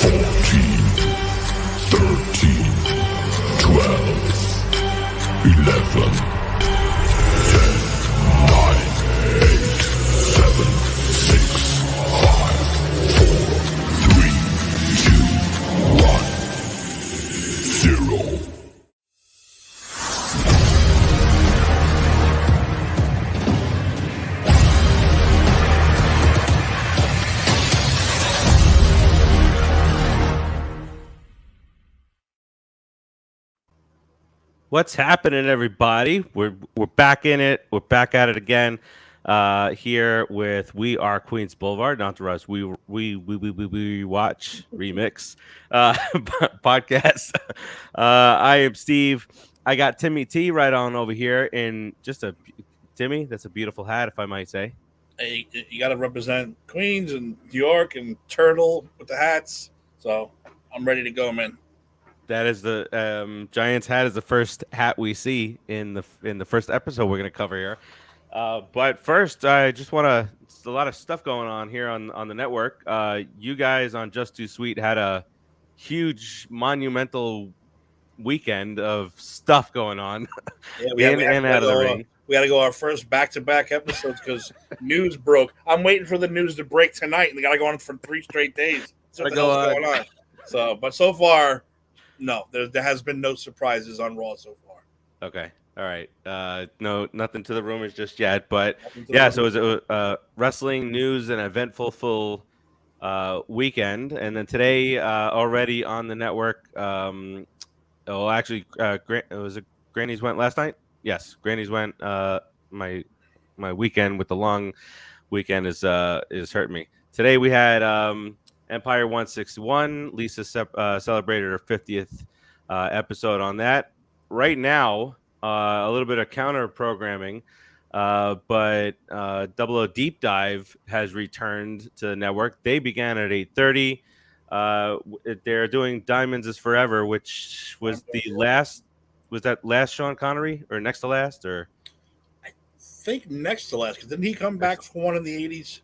13, 12, 11, 10, 9, 8, 7, 6, 5, 4, 3, 2, 1, 0. What's happening, everybody? We're back in it. We're back at it again. Here with We Are Queens Boulevard, Entourage we watch remix podcast. I am Steve. I got Timmy T right on over here in just a Timmy. That's a beautiful hat, if I might say. Hey, you got to represent Queens and New York and Turtle with the hats. So I'm ready to go, man. That is the Giants hat is the first hat we see in the first episode we're gonna cover here. But first, I just want to. It's a lot of stuff going on here on the network. You guys on Just Too Sweet had a huge, monumental weekend of stuff going on Yeah, in and out of the ring. We got to go our first back-to-back episodes because news broke. I'm waiting for the news to break tonight, and we got to go on for 3 straight days. So what the hell's going on? But so far, no, there has been no surprises on Raw so far. Okay. All right. No, nothing to the rumors just yet, but yeah. So it was a wrestling news and eventful full weekend, and then today already on the network. Actually, was it Granny's went last night? Yes, Granny's went. My weekend with the long weekend is hurting me. Today we had Empire 161. Lisa celebrated her 50th episode on that. Right now, a little bit of counter programming, but Double O Deep Dive has returned to the network. They began at 8:30. They're doing Diamonds is Forever, which was the last. Was that last Sean Connery or next to last or? I think next to last, because didn't he come back for one in the 80s?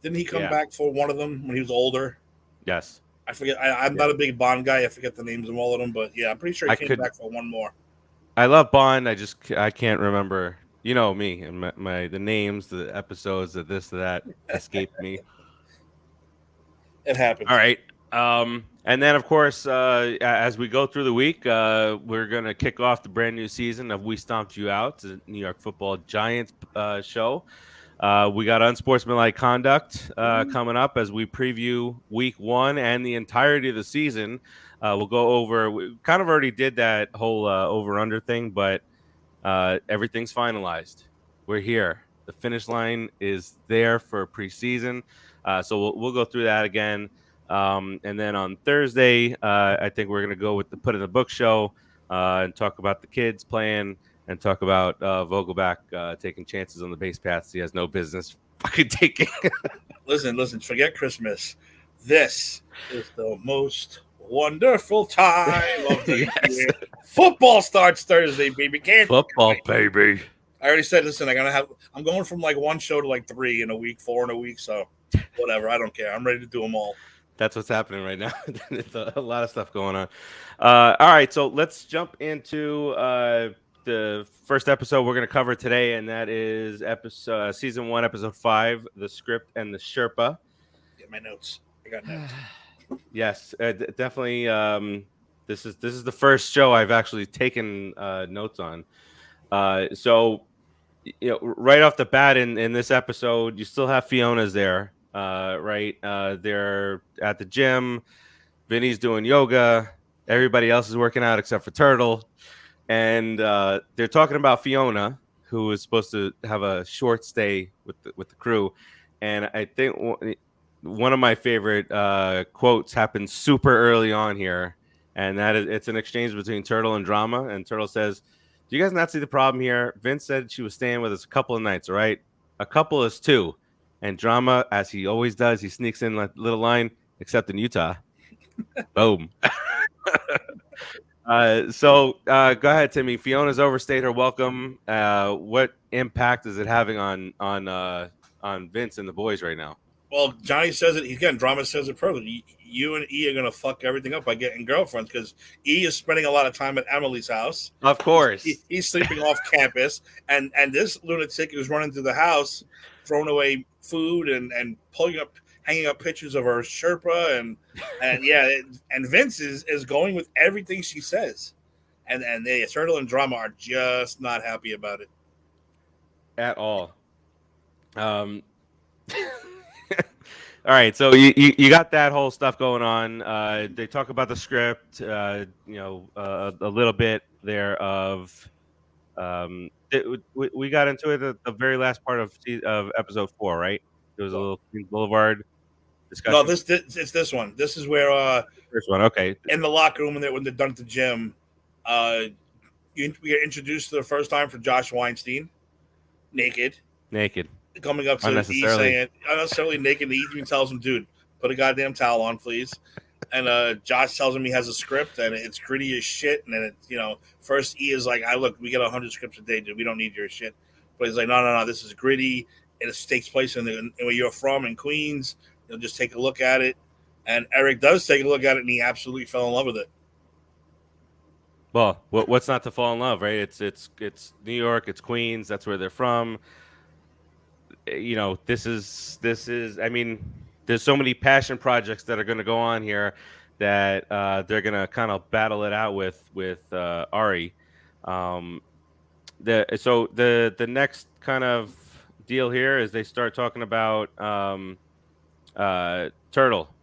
Didn't he come back for one of them when he was older? Yes. I forget. I'm not a big Bond guy. I forget the names of all of them, but yeah, I'm pretty sure he came back for one more. I love Bond. I can't remember. You know me and the names, the episodes, the this, that escaped me. It happens. All right. And then, of course, as we go through the week, we're going to kick off the brand new season of We Stomped You Out, the New York Football Giants show. We got Unsportsmanlike Conduct coming up as we preview week 1 and the entirety of the season. We'll go over. We kind of already did that whole over-under thing, but everything's finalized. We're here. The finish line is there for preseason. So we'll go through that again. And then on Thursday, I think we're going to go with the Put in the Book show and talk about the kids playing and talk about Vogelback taking chances on the base paths he has no business fucking taking. Listen, forget Christmas. This is the most wonderful time of the year. Football starts Thursday, baby. Football, baby. I already said, listen, I'm going from like 1 show to like 3 in a week, 4 in a week. So whatever. I don't care. I'm ready to do them all. That's what's happening right now. It's a lot of stuff going on. All right. So let's jump into the first episode we're going to cover today. And that is season 1, episode 5, the script and the Sherpa. Get my notes. I got notes. Yes, definitely. This is the first show I've actually taken notes on. So, right off the bat in this episode, you still have Fiona's there, right? They're at the gym. Vinny's doing yoga. Everybody else is working out except for Turtle, and they're talking about Fiona, who is supposed to have a short stay with the crew, and I think one of my favorite quotes happened super early on here, and that is it's an exchange between Turtle and Drama, and Turtle says, "Do you guys not see the problem here? Vince said she was staying with us a couple of nights, right? A couple is 2." And Drama, as he always does, he sneaks in a little line, except in Utah. Boom. So go ahead, Timmy. Fiona's overstayed her welcome. What impact is it having on Vince and the boys right now? Well, Johnny says it again. Drama says it further. You and E are gonna fuck everything up by getting girlfriends because E is spending a lot of time at Emily's house. Of course. He's sleeping off campus, and this lunatic is running through the house, throwing away food and hanging up pictures of her Sherpa and yeah, and Vince is going with everything she says, and they Turtle and Drama are just not happy about it At all. All right, so you got that whole stuff going on. They talk about the script, a little bit there of. We got into it at the very last part of episode 4, right? There was a little Queens Boulevard discussion. No, it's this one. This is where First one, okay. In the locker room when they're done at the gym, we get introduced to the first time for Josh Weinstein, naked, coming up to E saying unnecessarily naked. E even tells him, "Dude, put a goddamn towel on, please." And Josh tells him he has a script and it's gritty as shit. And then first E is like, look, we get 100 scripts a day, dude. We don't need your shit. But he's like, no, this is gritty. It takes place in where you're from in Queens. Just take a look at it. And Eric does take a look at it, and he absolutely fell in love with it. Well, what's not to fall in love, right? It's New York, it's Queens. That's where they're from. This is. I mean, there's so many passion projects that are going to go on here that they're going to kind of battle it out with Ari. The next kind of deal here is they start talking about Turtle.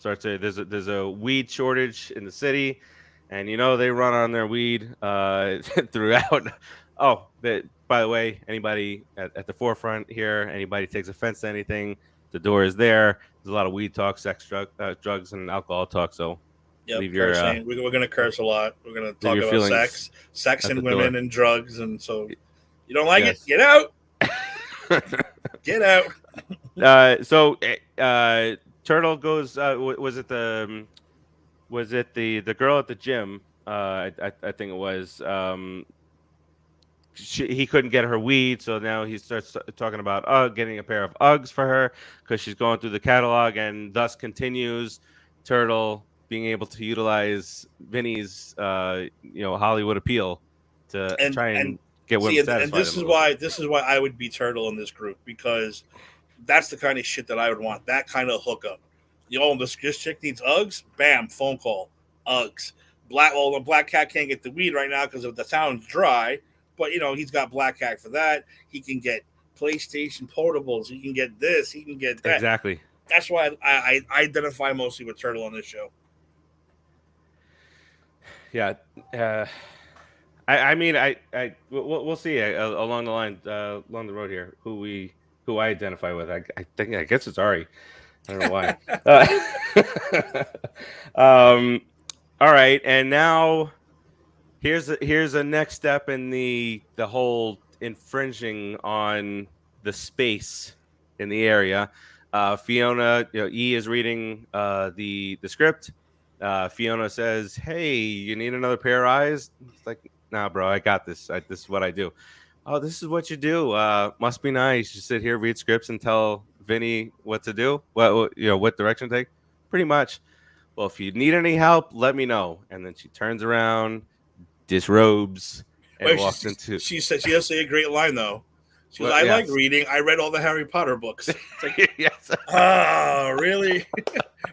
There's a weed shortage in the city, and they run on their weed throughout. Oh, by the way, anybody at the forefront here, anybody takes offense to anything, the door is there. There's a lot of weed talk, sex, drugs, and alcohol talk. So, leave your. We're going to curse a lot. We're going to talk about sex and women door. And drugs, and so you don't like it, get out. Get out. Turtle goes. Was it the girl at the gym? I think it was. He couldn't get her weed, so now he starts talking about getting a pair of Uggs for her because she's going through the catalog, and thus continues Turtle being able to utilize Vinny's Hollywood appeal to try and get women satisfied. And this is why I would be Turtle in this group, because that's the kind of shit that I would want. That kind of hookup. This chick needs Uggs. Bam, phone call. Uggs. The Black Cat can't get the weed right now because the town's dry. But he's got Black Cat for that. He can get PlayStation portables. He can get this. He can get that. Exactly. That's why I identify mostly with Turtle on this show. Yeah. We'll see along the line, along the road here, who I identify with. I guess it's Ari. I don't know why. All right, and now here's a next step in the whole infringing on the space in the area. Fiona, E is reading the script. Fiona says, "Hey, you need another pair of eyes?" It's like, "Nah, bro, I got this. This is what I do." "Oh, this is what you do. Must be nice. You sit here, read scripts, and tell Vinny what to do. What direction to take. Pretty much. Well, if you need any help, let me know." And then she turns around, disrobes, and walks into. She said she does say a great line though. She goes, "I like reading. I read all the Harry Potter books." It's like, yes. Oh, really?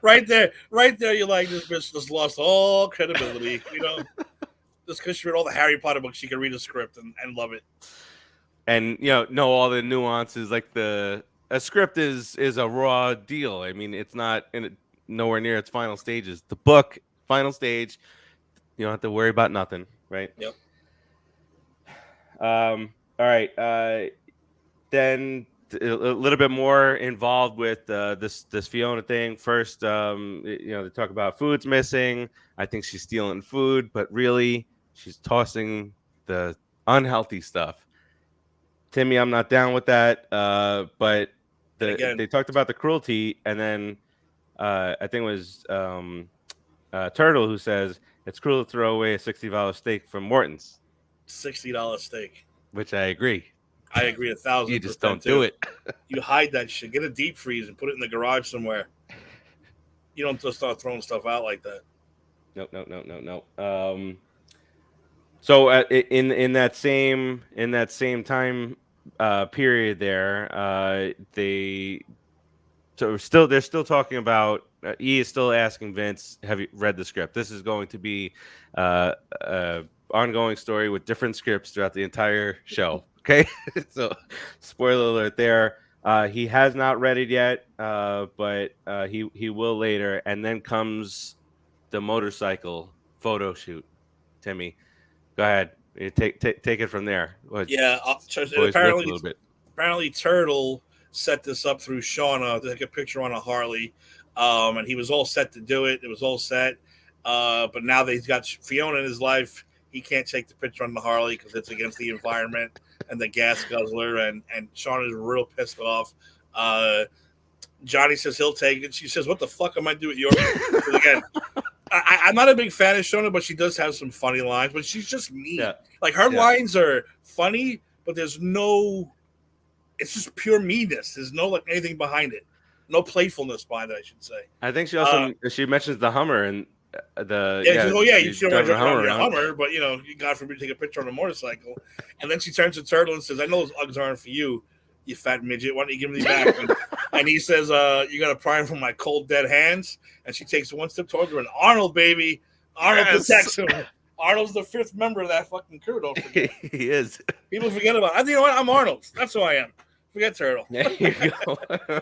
Right there. You're like, this bitch just lost all credibility. Just because she read all the Harry Potter books, she can read a script and love it. And know all the nuances. Like a script is a raw deal. I mean, it's not nowhere near its final stages. The book, final stage, you don't have to worry about nothing, right? Yep. All right. Then a little bit more involved with this Fiona thing. First, they talk about food's missing. I think she's stealing food, but really she's tossing the unhealthy stuff. Timmy, I'm not down with that. But they talked about the cruelty, and then I think it was Turtle who says it's cruel to throw away a $60 steak from Morton's. $60 steak. Which I agree. I agree 1,000%. You just don't do it. You hide that shit. Get a deep freeze and put it in the garage somewhere. You don't just start throwing stuff out like that. No. So in that same time period there, they're still talking about E is still asking Vince, have you read the script? This is going to be ongoing story with different scripts throughout the entire show. Okay, so spoiler alert there. He has not read it yet, but he will later. And then comes the motorcycle photo shoot. Timmy, go ahead. Take it from there. Apparently Turtle set this up through Shauna to take a picture on a Harley, and he was all set to do it. It was all set, but now that he's got Fiona in his life, he can't take the picture on the Harley because it's against the environment and the gas guzzler, and Shauna's real pissed off. Johnny says he'll take it. She says, "What the fuck am I doing with yours?" Again, I'm not a big fan of Shauna, but she does have some funny lines. But she's just mean. Yeah. Like her lines are funny, but there's no. It's just pure meanness. There's no like anything behind it. No playfulness behind it, I should say. I think she also she mentions the Hummer and the you should have a Hummer, but God forbid take a picture on a motorcycle. And then she turns to Turtle and says, "I know those Uggs aren't for you, you fat midget. Why don't you give me back?" And he says, "You got to pry them from my cold dead hands." And she takes one step towards her, and Arnold, baby, Arnold protects him. Arnold's the fifth member of that fucking crew. Don't forget. He is. People forget about it. I think, you know what? I'm Arnold. That's who I am. Forget Turtle. There you go.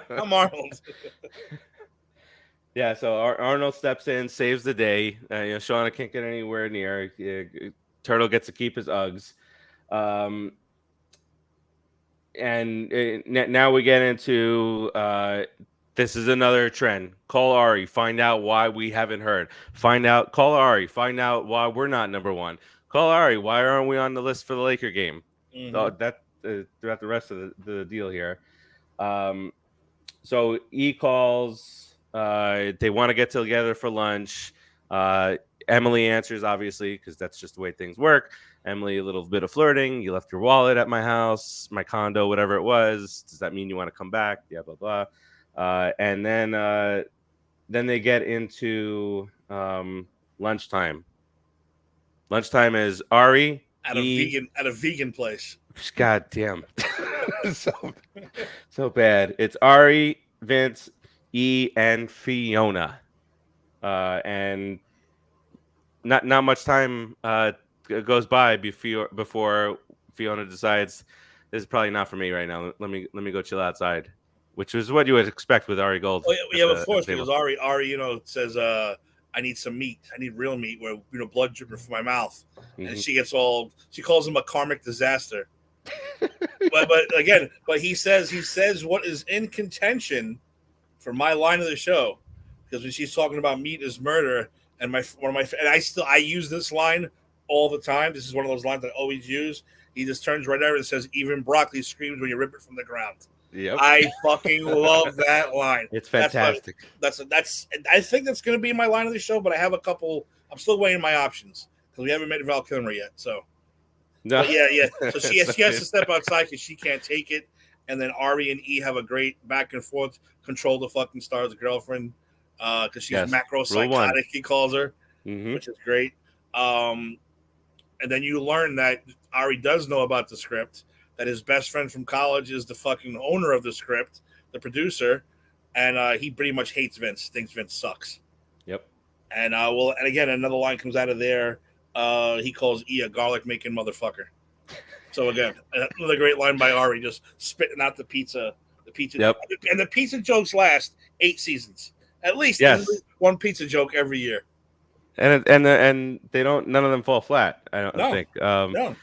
I'm Arnold. Yeah, so Arnold steps in, saves the day. Shauna can't get anywhere near. Turtle gets to keep his Uggs. And now we get into this is another trend. Call Ari. Find out why we haven't heard. Call Ari. Find out why we're not number one. Call Ari. Why aren't we on the list for the Laker game? That throughout the rest of the deal here. So E calls. They want to get together for lunch. Emily answers, obviously, because that's just the way things work. Emily, a little bit of flirting. You left your wallet at my house, my condo, whatever it was. Does that mean you want to come back? Yeah, blah, blah. And then they get into lunchtime. Lunchtime is Ari at a vegan place. God damn. so bad. It's Ari, Vince, E, and Fiona. And not much time goes by before Fiona decides this is probably not for me right now. Let me go chill outside, which is what you would expect with Ari Gold. Of course, because Ari, says, "I need some meat. I need real meat where blood dripping from my mouth," and she calls him a karmic disaster. but he says what is in contention for my line of the show, because when she's talking about meat is murder, and I use this line all the time. This is one of those lines I always use. He just turns right over and says, "Even broccoli screams when you rip it from the ground." Yep. I fucking love that line. It's fantastic. I think that's going to be my line of the show, but I have a couple. I'm still weighing my options because we haven't met Val Kilmer yet. So, no. Yeah. So she has to step outside because she can't take it. And then Ari and E have a great back and forth. Control the fucking star's girlfriend because she's macro psychotic. He calls her, which is great. And then you learn that Ari does know about the script, that his best friend from college is the fucking owner of the script, the producer, and he pretty much hates Vince, thinks Vince sucks. Yep. And and again, another line comes out of there. He calls E a garlic making motherfucker. So again, another great line by Ari, just spitting out the pizza. Yep. And the pizza jokes last 8 seasons. At least one pizza joke every year. And they don't. None of them fall flat. I don't think. No.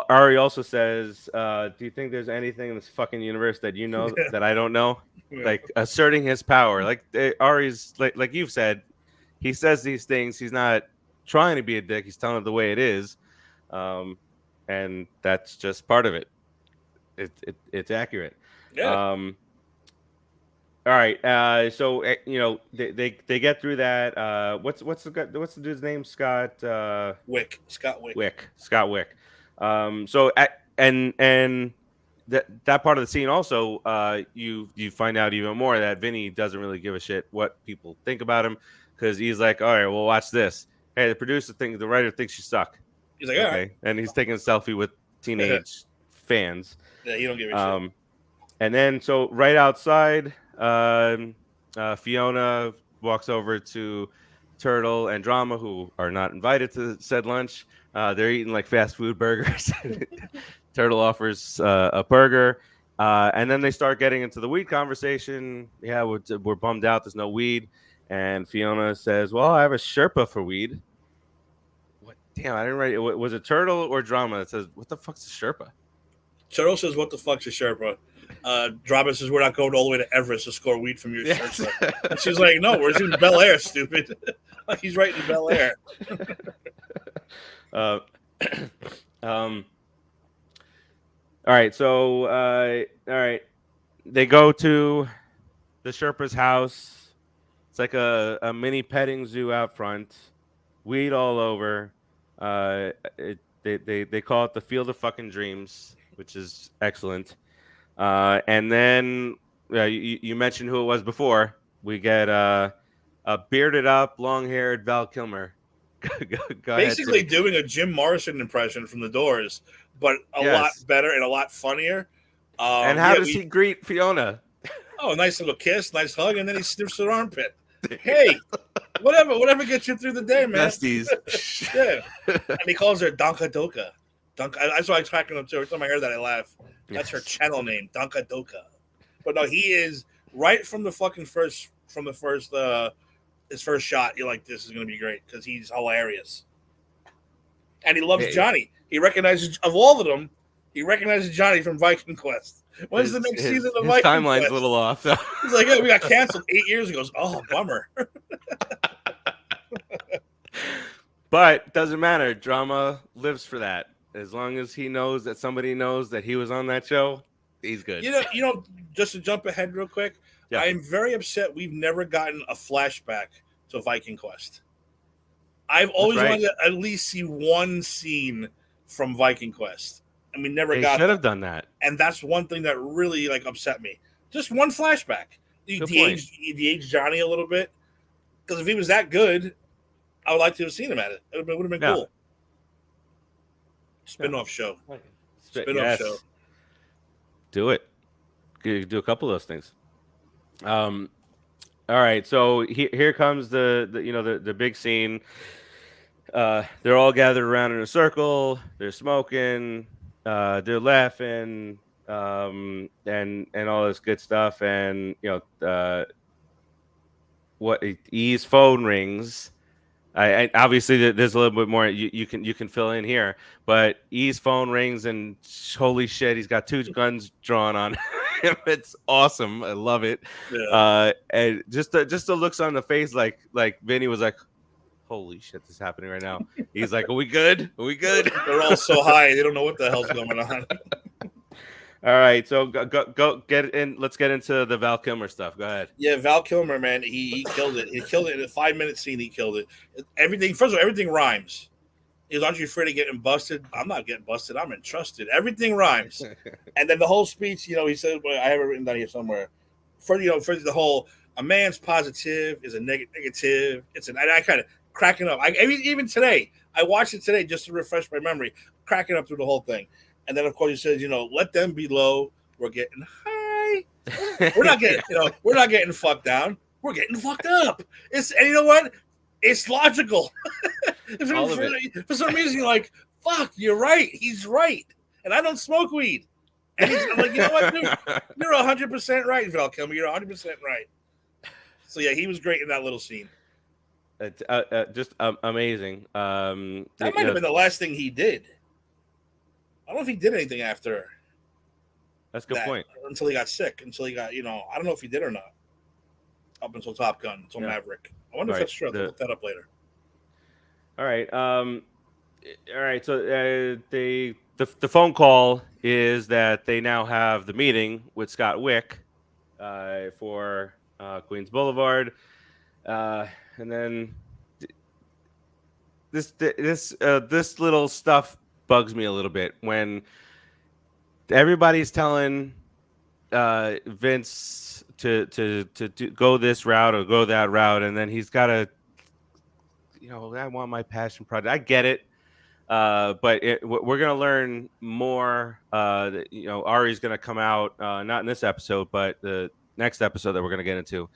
Ari also says, "Do you think there's anything in this fucking universe that you know that I don't know?" Yeah. Like asserting his power. Like Ari's like you've said, he says these things. He's not trying to be a dick. He's telling it the way it is, and that's just part of it. It's accurate. Yeah. All right. So they get through that. What's the dude's name? Scott Wick. So and that part of the scene also, you find out even more that Vinny doesn't really give a shit what people think about him, because he's like, all right, well, watch this. Hey, the writer thinks you suck. He's like, all right. Okay, and he's taking a selfie with teenage fans. Yeah, he don't give a shit. And then so right outside, Fiona walks over to Turtle and Drama, who are not invited to said lunch. They're eating like fast food burgers. Turtle offers a burger, and then they start getting into the weed conversation. Yeah, we're bummed out. There's no weed, and Fiona says, "Well, I have a Sherpa for weed." What? Damn, I didn't write it. Was it Turtle or Drama that says, "What the fuck's a Sherpa?" Turtle says, "What the fuck's a Sherpa?" Drama says, "We're not going all the way to Everest to score weed from your Sherpa." And she's like, "No, we're in Bel Air, stupid." Like he's right in Bel Air. All right, so all right, they go to the Sherpa's house. It's like a mini petting zoo out front, weed all over. They call it the Field of Fucking Dreams, which is excellent. And then you mentioned who it was before. We get a bearded up, long haired Val Kilmer. Go Basically ahead, doing a Jim Morrison impression from The Doors, but a lot better and a lot funnier. And how does he greet Fiona? Oh, nice little kiss, nice hug, and then he sniffs her armpit. Hey, whatever gets you through the day, man. Besties. Yeah. And he calls her Donka Doka. That's why I'm cracking up too. Every time I hear that, I laugh. That's her channel name, Donka Doka. But no, he is right from the first his first shot. You're like, this is gonna be great because he's hilarious, and he loves Johnny. He recognizes of all of them. He recognizes Johnny from Viking Quest. When's the next season of Viking Quest? His timeline's a little off, though. He's like, yeah, we got canceled 8 years ago. Oh, bummer. But doesn't matter. Drama lives for that. As long as he knows that somebody knows that he was on that show, he's good. You know. Just to jump ahead real quick, I am very upset we've never gotten a flashback to Viking Quest. I've always wanted to at least see one scene from Viking Quest, and we never got. They should have done that. And that's one thing that really upset me. Just one flashback. De-age Johnny a little bit, because if he was that good, I would like to have seen him at it. It would have been cool. Spin-off show. Spin-off show. Do it. Do a couple of those things. All right, so here comes the big scene. They're all gathered around in a circle. They're smoking. They're laughing. And all this good stuff. And E's phone rings. I obviously there's a little bit more you can fill in here, but E's phone rings and holy shit, he's got two guns drawn on him. It's awesome. I love it. Yeah. And just the looks on the face, like Vinny was like, holy shit, this is happening right now. He's like, are we good? Are we good? They're all so high, they don't know what the hell's going on. All right, so go get in. Let's get into the Val Kilmer stuff. Go ahead. Yeah, Val Kilmer, man, he killed it. He killed it in a 5-minute scene. He killed it. Everything. First of all, everything rhymes. He's, aren't you afraid of getting busted? I'm not getting busted. I'm entrusted. Everything rhymes. And then the whole speech, he said, well, I have it written down here somewhere. For the whole, a man's positive is a negative. And I kind of cracking up. Even today, I watched it today just to refresh my memory, cracking up through the whole thing. And then of course he says, let them be low. We're getting high. We're not getting fucked down. We're getting fucked up. And you know what? It's logical. For some reason, you're like, fuck, you're right. He's right. And I don't smoke weed. And I'm like, you know what, dude? You're 100% right, Val Kilmer. You're 100% right. So yeah, he was great in that little scene. Just amazing. That might have been the last thing he did. I don't know if he did anything after. That's a good point. Until he got sick. Until he got, I don't know if he did or not. Up until Top Gun, until Maverick. I wonder if that's true. I'll look that up later. All right. All right. So the phone call is that they now have the meeting with Scott Wick for Queens Boulevard, and then this little stuff bugs me a little bit when everybody's telling Vince to go this route or go that route, and then he's got to, I want my passion project. I get it. But we're gonna learn more. Ari's gonna come out not in this episode, but the next episode that we're gonna get into.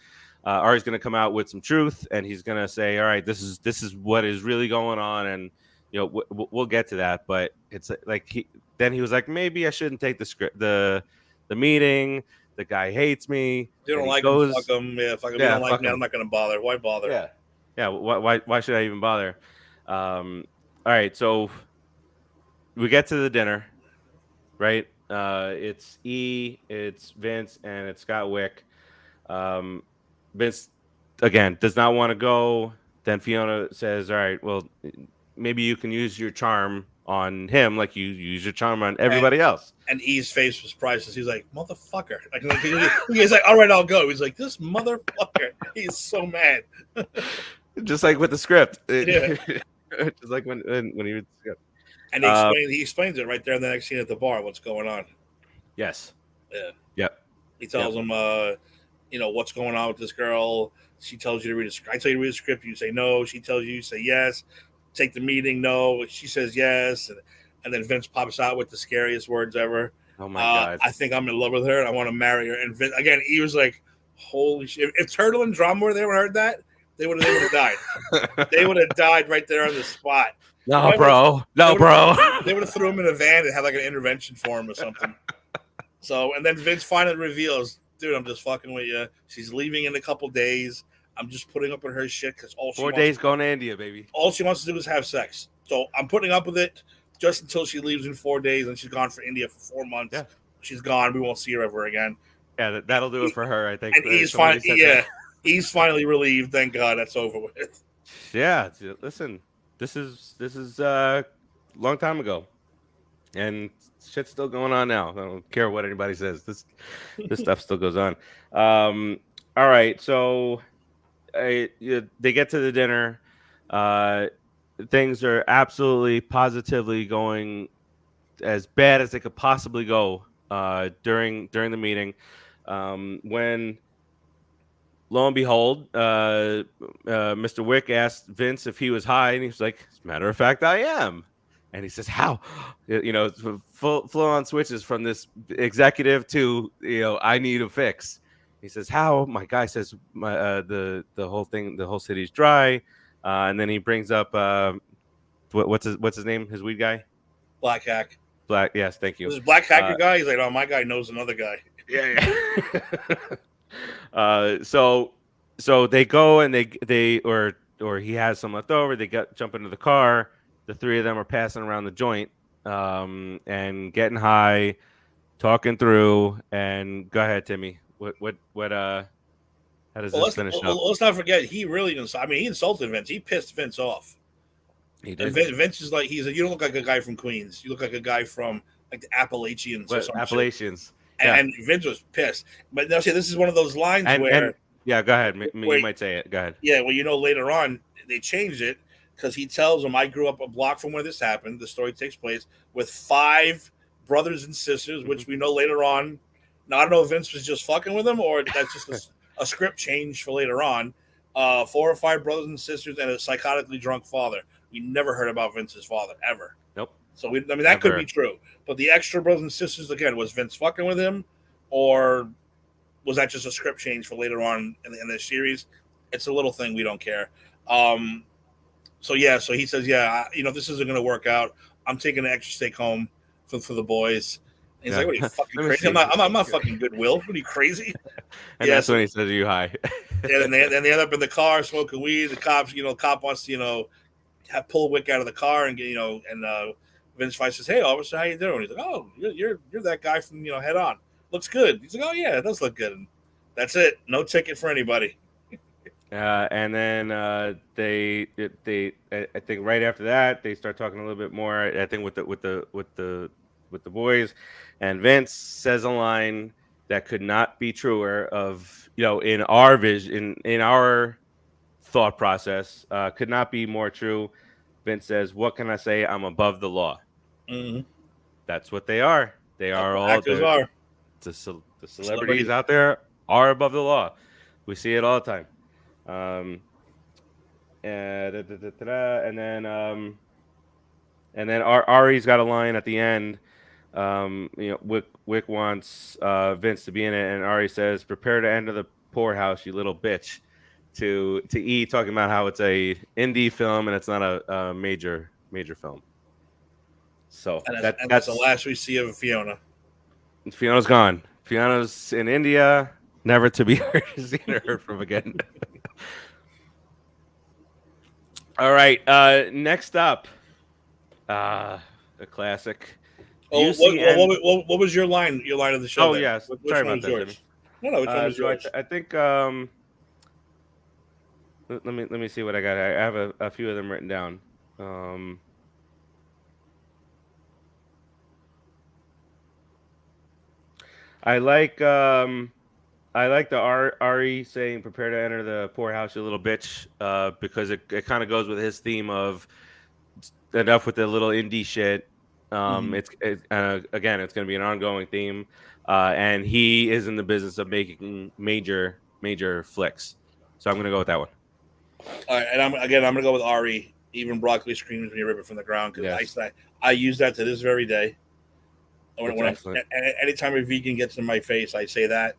Ari's gonna come out with some truth, and he's gonna say, "All right, this is what is really going on," and we'll get to that. But it's like he was like, maybe I shouldn't take the meeting. The guy hates me. If you don't and like him, fuck him. Yeah, fuck him. Yeah, you don't like me, I'm not gonna bother. Why bother? Yeah. Why should I even bother? All right, so we get to the dinner, right? It's it's Vince, and it's Scott Wick. Vince, again, does not want to go. Then Fiona says, all right, well, maybe you can use your charm on him like you use your charm on everybody else. And E's face was priceless. He's like, motherfucker. He's like, all right, I'll go. He's like, this motherfucker. He's so mad. Just like with the script. Yeah. Just like when he was. And he explains it right there in the next scene at the bar, what's going on. Yes. Yeah. Yep. He tells him, what's going on with this girl. She tells you to read a script. I tell you to read a script. You say no. She tells you say yes. Take the meeting. No. She says yes. And then Vince pops out with the scariest words ever. Oh, my God. I think I'm in love with her and I want to marry her. And Vince, again, he was like, holy shit. If Turtle and Drama were there and heard that, they would have died. They would have died right there on the spot. No, bro. They would have threw him in a van and had like an intervention for him or something. So, and then Vince finally reveals, dude, I'm just fucking with you. She's leaving in a couple days. I'm just putting up with her shit because all she 4 days going to India, baby. All she wants to do is have sex. So I'm putting up with it just until she leaves in 4 days, and she's gone for India for 4 months. Yeah. She's gone. We won't see her ever again. Yeah, that'll do it for her, I think. And he's fine. Yeah, he's finally relieved. Thank God that's over with. Yeah, listen, this is a long time ago, and shit's still going on now. I don't care what anybody says. This stuff still goes on. All right, so they get to the dinner. Things are absolutely positively going as bad as they could possibly go during the meeting. When lo and behold, Mr. Wick asked Vince if he was high, and he's like, as a matter of fact, I am. And he says, how? Full on switches from this executive to, I need a fix. He says, how? My guy says, the whole city's dry. And then he brings up, what's his name? His weed guy? Black Hack. Yes, thank you. This Black Hacker guy? He's like, oh, my guy knows another guy. Yeah. So they go and they or he has some left over. They jump into the car. The three of them are passing around the joint, and getting high, talking through. And go ahead, Timmy. What how does this finish up? Let's not forget, he really didn't. I mean, he insulted Vince. He pissed Vince off. He did. Vince is like, you don't look like a guy from Queens. You look like a guy from like the Appalachians or something. Appalachians. Yeah. And Vince was pissed. But now, see, this is one of those lines where. Yeah, go ahead. You might say it. Go ahead. Yeah, well, later on, they changed it because he tells him, I grew up a block from where this happened. The story takes place with 5 brothers and sisters, which we know later on. Now, I don't know if Vince was just fucking with them or that's just a script change for later on. 4 or 5 brothers and sisters and a psychotically drunk father. We never heard about Vince's father, ever. Nope. So, that could be true. But the extra brothers and sisters, again, was Vince fucking with him or was that just a script change for later on in the series? It's a little thing. We don't care. So he says, this isn't going to work out. I'm taking an extra steak home for the boys. And he's like, what are you fucking crazy? I'm not fucking Goodwill. What are you crazy? And that's when he says, are you high? And then they end up in the car smoking weed. The cops, cop wants to, pull Wick out of the car and get, and Vince Weiss says, hey, officer, how you doing? He's like, oh, you're that guy from, Head On. Looks good. He's like, oh yeah, it does look good. And that's it. No ticket for anybody. And then they I think right after that they start talking a little bit more. I think with the boys, and Vince says a line that could not be truer of in our vision, in our thought process, could not be more true. Vince says, "What can I say? I'm above the law." Mm-hmm. That's what they are. They are all actors are. The celebrities out there are above the law. We see it all the time. And then Ari's got a line at the end. Wick wants Vince to be in it, and Ari says, "Prepare to enter the poorhouse, you little bitch." To E talking about how it's a indie film and it's not a major film. So that's the last we see of Fiona. Fiona's gone. Fiona's in India, never to be seen or heard from again. All right. Next up, a classic. What was your line? Your line of the show? Oh yes. Sorry about that, Jimmy. No, which one was yours? I think. Let me see what I got. I have a few of them written down. I like the Ari saying "prepare to enter the poorhouse, you little bitch," because it kind of goes with his theme of enough with the little indie shit. It's again, it's going to be an ongoing theme, and he is in the business of making major flicks. So I'm going to go with that one. All right, and I'm going to go with Ari. Even broccoli screams when you rip it from the ground, because I use that to this very day. Anytime a vegan gets in my face, I say that,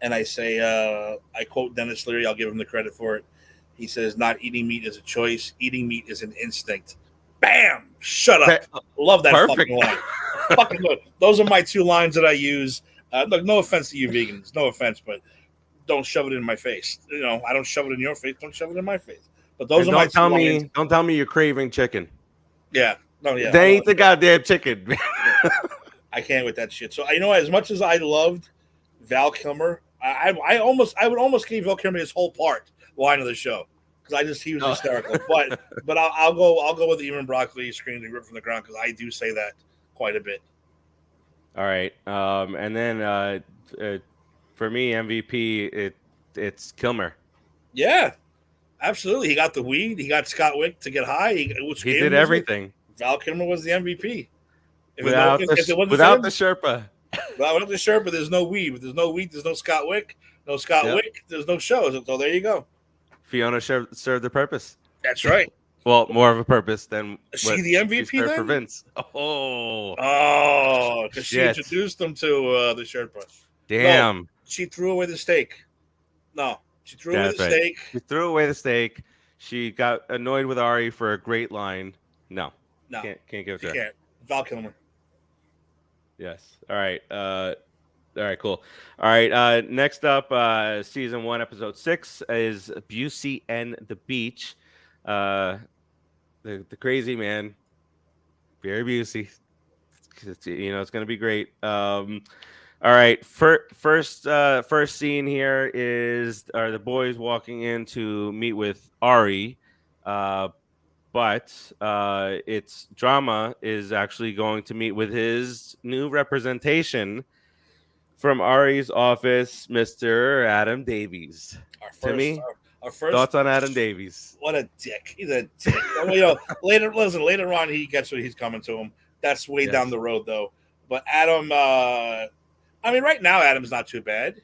and I say, I quote Dennis Leary. I'll give him the credit for it. He says, "Not eating meat is a choice. Eating meat is an instinct." Bam! Shut up. Love that fucking line. Fucking good. Those are my two lines that I use. Look, no offense to you vegans, no offense, but don't shove it in my face. I don't shove it in your face. Don't shove it in my face. But those are my two lines. Don't tell me you're craving chicken. Yeah. No. Yeah. They ain't the goddamn chicken. I can't with that shit. So as much as I loved Val Kilmer, I would almost give Val Kilmer his whole line of the show, because he was hysterical. But I'll go with even broccoli screaming and rip from the ground, because I do say that quite a bit. All right, and then for me MVP it's Kilmer. Yeah, absolutely. He got the weed. He got Scott Wick to get high. He did everything. Val Kilmer was the MVP. Without the Sherpa. Without the Sherpa, there's no weed. There's no weed. There's no Scott Wick. No Scott Wick. There's no show. So there you go. Fiona served the purpose. That's right. Well, more of a purpose than she the MVP then? For Vince. Because she introduced him to the Sherpa. Damn. No, she threw away the steak. No, she threw away the steak. She threw away the steak. She got annoyed with Ari for a great line. No. Can't give it to her. Can't. Val Kilmer. Yes. All right. All right. Cool. All right. Next up, season 1, episode 6 is Busey and the Beach. The crazy man, Barry Busey. It's going to be great. All right. First scene here are the boys walking in to meet with Ari. But it's Drama is actually going to meet with his new representation from Ari's office, Mr. Adam Davies. Our first thoughts on Adam Davies. What a dick. He's a dick. Later on, he gets what he's coming to him. That's way down the road, though. But Adam, right now, Adam's not too bad.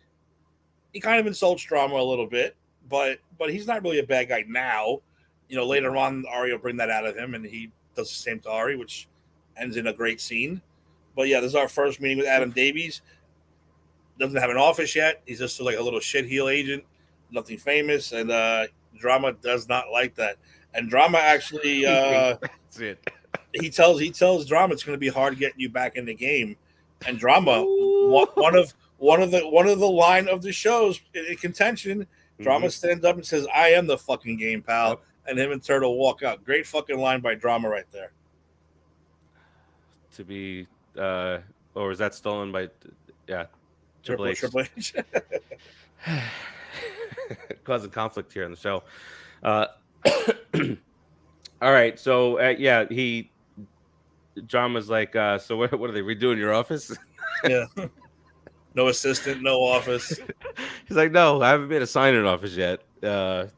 He kind of insults Drama a little bit, but he's not really a bad guy now. Later on, Ari will bring that out of him, and he does the same to Ari, which ends in a great scene. But yeah, this is our first meeting with Adam Davies. Doesn't have an office yet. He's just like a little shitheel agent, nothing famous, and Drama does not like that. And Drama actually, that's it. He tells Drama it's going to be hard getting you back in the game. And Drama, one of the line of the shows in contention, Drama stands up and says, "I am the fucking game, pal." Yep. And him and Turtle walk out. Great fucking line by Drama right there. To be, or was that stolen by, Triple H. Causing conflict here on the show. All right, so Drama's like, so what are they redoing your office? Yeah. No assistant, no office. He's like, no, I haven't been assigned an office yet. But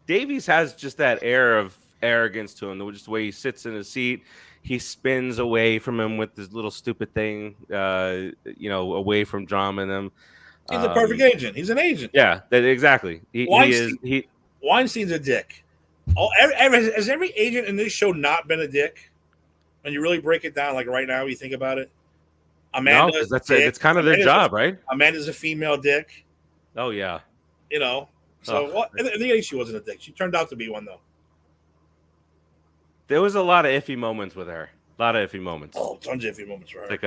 Davies has just that air of arrogance to him, just the way he sits in his seat. he spins away from him with this little stupid thing, away from drama and them. He's a perfect agent. He's an agent. Yeah, exactly. He is. Weinstein's a dick. Has every agent in this show not been a dick? When you really break it down, like right now, you think about it. Amanda, no, it's kind of their job, right? Amanda's a female dick. Oh yeah. So what? In the end, she wasn't a dick. She turned out to be one, though. There was a lot of iffy moments with her. A lot of iffy moments. Oh, tons of iffy moments for her. It's like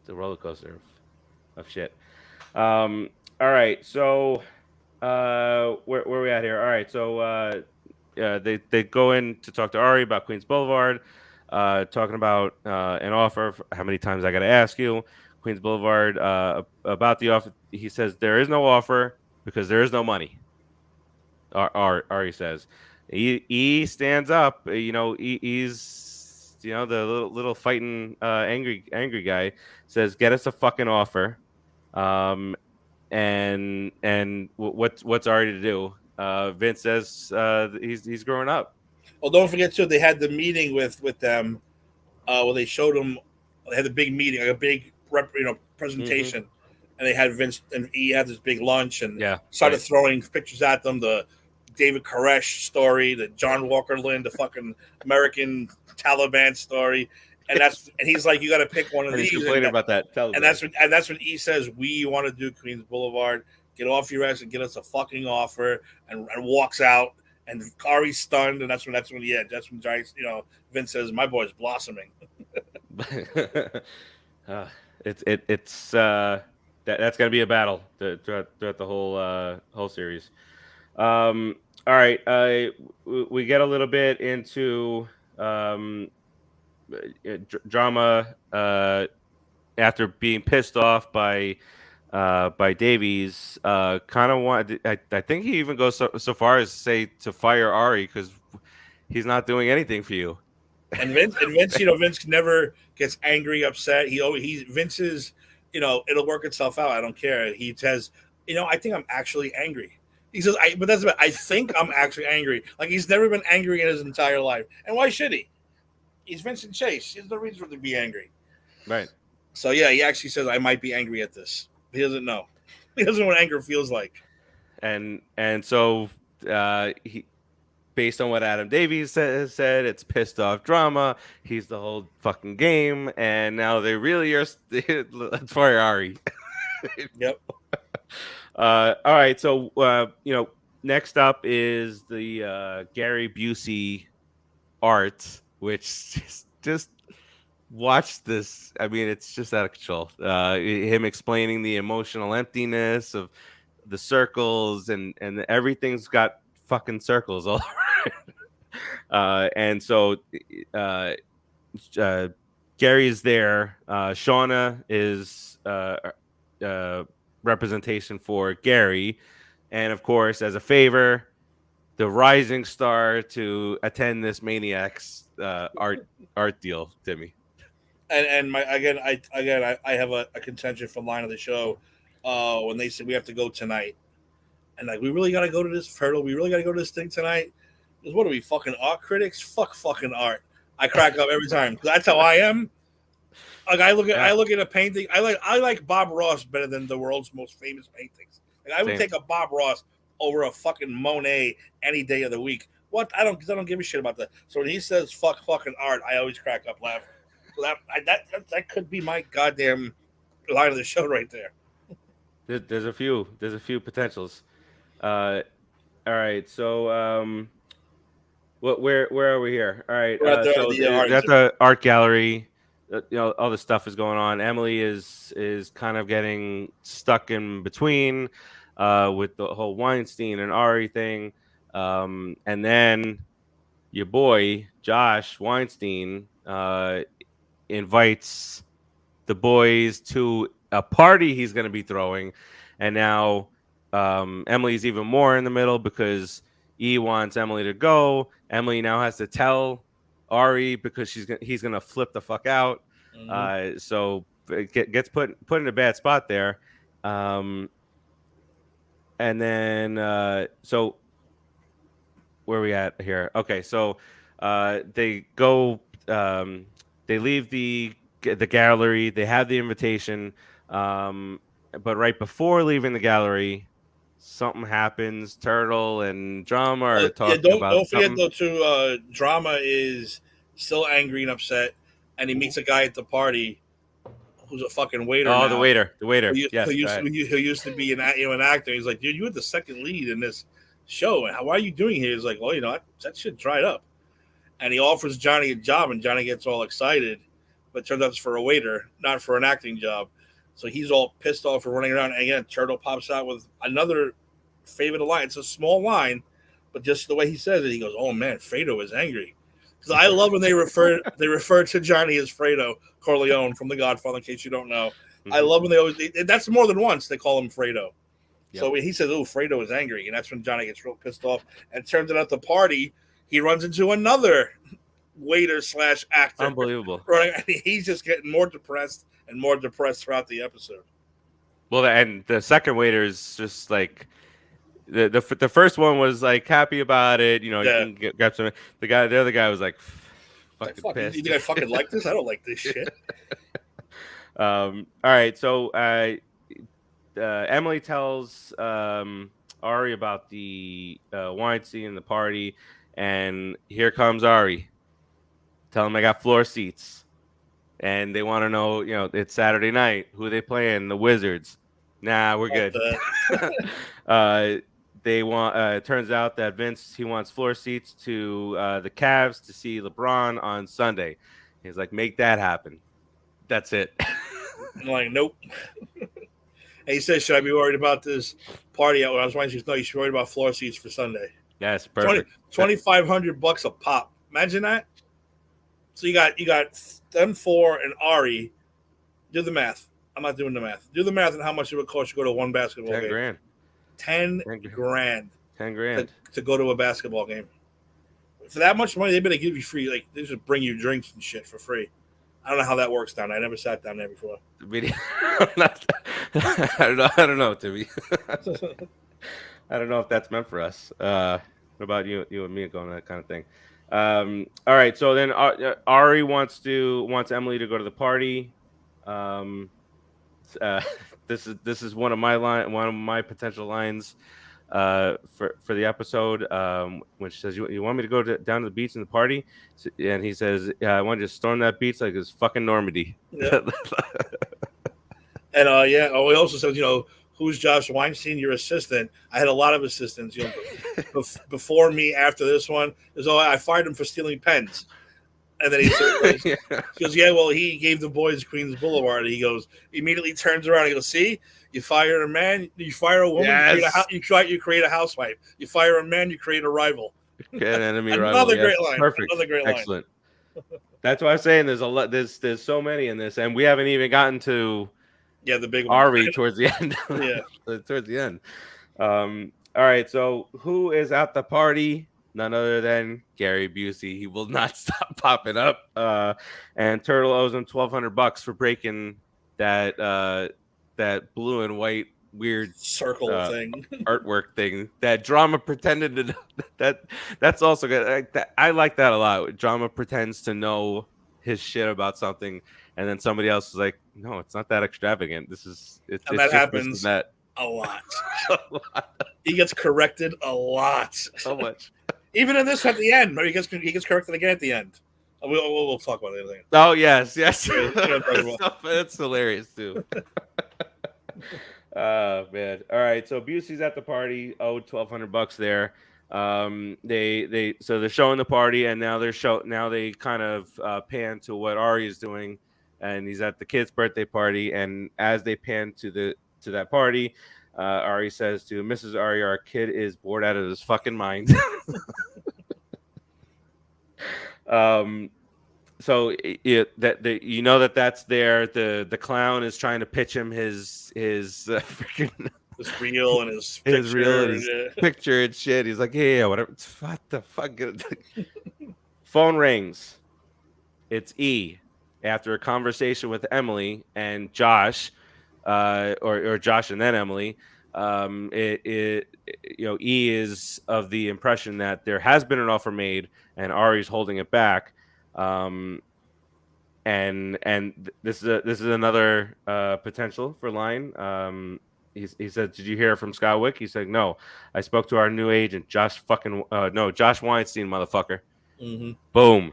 the roller coaster of shit. All right, so where are we at here? All right, so they go in to talk to Ari about Queens Boulevard, talking about an offer. How many times I got to ask you? Queens Boulevard about the offer. He says there is no offer because there is no money. Ari says. He stands up. He's the little fighting angry guy. Says get us a fucking offer. And what's Ari to do? Vince says he's growing up. Well, don't forget too. They had the meeting with them. Where they showed him. They had a big meeting, like a big presentation, and they had Vince and he had this big lunch and started throwing pictures at them. The David Koresh story, the John Walker Lynn, the fucking American Taliban story, and he's like, you got to pick one of these. He's complaining about that. And that's when he says, we want to do Queens Boulevard. Get off your ass and get us a fucking offer, and walks out. And Ari's stunned, and that's when Giants, Vince says, my boy's blossoming. That's gonna be a battle throughout the whole series. All right, we get a little bit into drama after being pissed off by Davies. Kind of want. I think he even goes so far as to say to fire Ari because he's not doing anything for you. And Vince, Vince never gets angry, upset. Vince is, it'll work itself out. I don't care. He says, I think I'm actually angry. He says, I think I'm actually angry. Like he's never been angry in his entire life. And why should he? He's Vincent Chase. There's no reason for him to be angry. Right. So yeah, he actually says, I might be angry at this. He doesn't know. He doesn't know what anger feels like. And so he, based on what Adam Davies said, it's pissed off drama. He's the whole fucking game, and now they really are. Let's fire Ari. Yep. All right. So next up is the Gary Busey art, which just watch this. I mean, it's just out of control. Him explaining the emotional emptiness of the circles and everything's got fucking circles all around. And so Gary is there. Shauna is representation for Gary, and of course, as a favor, the rising star to attend this Maniacs art deal, Timmy. And I have a contention for line of the show when they said we have to go tonight, and like we really got to go to this hurdle. We really got to go to this thing tonight. Because what are we, fucking art critics? Fuck fucking art. I crack up every time because that's how I am. Like I look at a painting. I like Bob Ross better than the world's most famous paintings. Like I would take a Bob Ross over a fucking Monet any day of the week. What? I don't give a shit about that. So when he says fuck fucking art, I always crack up laughing. So that could be my goddamn line of the show right there. There's a few potentials. All right, so where are we here? All right, so at the art gallery. All this stuff is going on. Emily is kind of getting stuck in between with the whole Weinstein and Ari thing, and then your boy Josh Weinstein invites the boys to a party he's going to be throwing, and now Emily's even more in the middle because he wants Emily to go. Emily now has to tell Ari because he's gonna flip the fuck out. Mm-hmm. So it gets put in a bad spot there. And then so where are we at here? Okay, so They go. They leave the gallery. They have the invitation. But right before leaving the gallery, something happens. Turtle and Drama are Yeah, talking about don't forget something. though too. Drama is still angry and upset, and he meets a guy at the party who's a fucking waiter Oh, now. the waiter. The waiter. Who Yes. Go used, ahead. who used to be an actor. He's like, dude, you were the second lead in this show. And why are you doing here? He's like, well, that shit dried up. And he offers Johnny a job, and Johnny gets all excited, but it turns out it's for a waiter, not for an acting job. So he's all pissed off for running around. And again, Turtle pops out with another favorite line. It's a small line, but just the way he says it, he goes, "Oh man, Fredo is angry." Because I love when they refer to Johnny as Fredo Corleone from The Godfather. In case you don't know, I love when they always. That's more than once they call him Fredo. Yep. So when he says, "Oh, Fredo is angry," and that's when Johnny gets real pissed off. And turns out at the party, he runs into another waiter / actor. Unbelievable. Running, and he's just getting more depressed and more depressed throughout the episode. Well, and the second waiter is just like the first one was like happy about it. You can grab some. The other guy was like fucking pissed. You think I fucking like this? I don't like this shit. All right, so Emily tells Ari about the wine scene and the party, and here comes Ari. Tell him I got floor seats, and they want to know, it's Saturday night. Who are they playing? The Wizards. Nah, we're good. They want. It turns out that Vince, he wants floor seats to the Cavs to see LeBron on Sunday. He's like, make that happen. That's it. I'm like, nope. And he says, should I be worried about this party? I was wondering, no, you should be worried about floor seats for Sunday. Yes, perfect. $2,500 a pop. Imagine that. So you got them four and Ari. Do the math. I'm not doing the math. Do the math on how much it would cost to go to one basketball game. $10,000. 10 grand. 10 grand to go to a basketball game. For that much money, they better give you free. Like, they just bring you drinks and shit for free. I don't know how that works down there. I never sat down there before. I don't know, Timmy. I don't know if that's meant for us. What about you and me going that kind of thing? All right. So then Ari wants Emily to go to the party. This is one of my potential lines for the episode, when she says, you want me to go down to the beach and the party? And he says, yeah, I want to just storm that beach like it's fucking Normandy. Yep. And he also says, who's Josh Weinstein, your assistant? I had a lot of assistants, before me, after this one. I fired him for stealing pens. And then he goes, yeah, well, he gave the boys Queens Boulevard. And he goes, immediately turns around and he goes, see, you fire a man, you fire a woman, yes. you create a housewife. You fire a man, you create a rival. An enemy rival. Another great line. Perfect. Another great line. Excellent. That's why I'm saying there's a lot. There's so many in this, and we haven't even gotten to the big one. Ari towards the end. Towards the end. All right. So who is at the party? None other than Gary Busey. He will not stop popping up. And Turtle owes him $1,200 for breaking that blue and white weird circle thing, artwork thing. That Drama pretended to know. That's also good. I like that a lot. Drama pretends to know his shit about something, and then somebody else is like, "No, it's not that extravagant. And that happens a lot. He gets corrected a lot. So much. Even in this at the end, he gets corrected again at the end. We'll talk about it later. Oh yes. That's hilarious too. Man. All right. So Busey's at the party. Owed $1,200 there. They're showing the party, and now they kind of pan to what Ari is doing, and he's at the kid's birthday party. And as they pan to that party, Ari says to Mrs. Ari, our kid is bored out of his fucking mind. So that's there. The clown is trying to pitch him his freaking his reel and his picture and shit. He's like, yeah, whatever. What the fuck? Phone rings. It's E. After a conversation with Emily and Josh, or Josh and then Emily, E is of the impression that there has been an offer made and Ari's holding it back. This is another potential for line. He said, "Did you hear from Scott Wick?" He said, "No, I spoke to our new agent, Josh Josh Weinstein, motherfucker." Mm-hmm. Boom.